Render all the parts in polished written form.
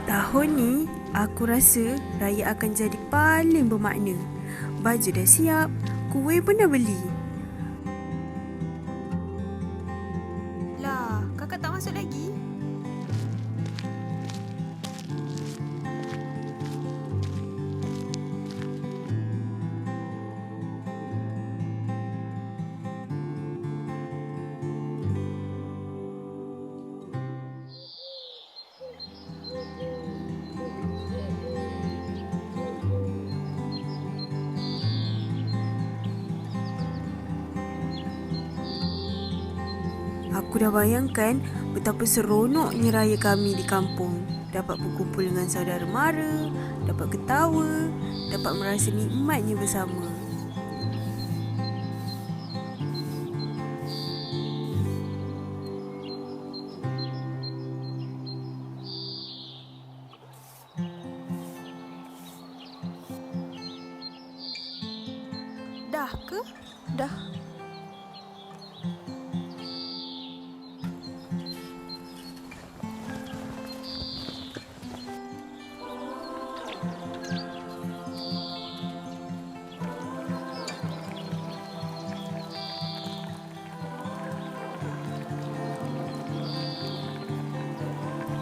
Tahun ni, aku rasa raya akan jadi paling bermakna. Baju dah siap, kuih pun dah beli. Lah, kakak tak masuk lagi? Aku dah bayangkan betapa seronoknya raya kami di kampung. Dapat berkumpul dengan saudara mara, dapat ketawa, dapat merasa nikmatnya bersama. Dah ke? Dah.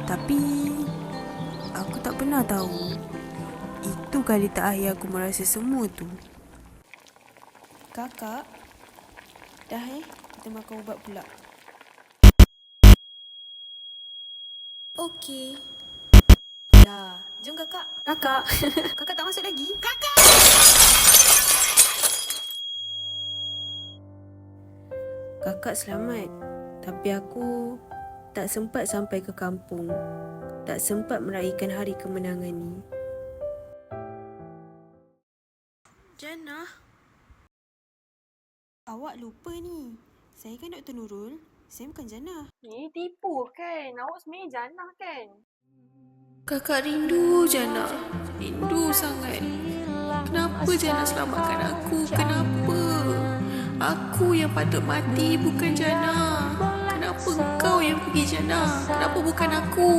Tapi aku tak pernah tahu itu kali terakhir aku merasa semua tu. Kakak, dah kita makan ubat pula. Okey. Dah, jom kakak. Kakak. Kakak tak masuk lagi? Kakak! Kakak selamat. Tapi aku tak sempat sampai ke kampung. Tak sempat meraihkan hari kemenangan ni. Jannah, awak lupa ni. Saya kan Dr. Nurul. Saya bukan Jannah. Tipu kan? Awak sebenarnya Jannah kan? Kakak rindu Jannah. Rindu sangat. Kenapa Jannah selamatkan aku? Kenapa? Aku yang patut mati, bukan Jannah. Kenapa engkau yang pergi Jannah? Kenapa bukan aku?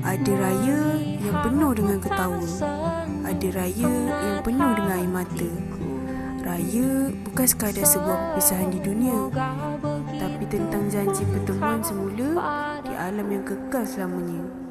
Ada raya yang penuh dengan ketawa. Ada raya yang penuh dengan air mata. Raya bukan sekadar sebuah perpisahan di dunia, tapi tentang janji pertemuan semula di alam yang kekal selamanya.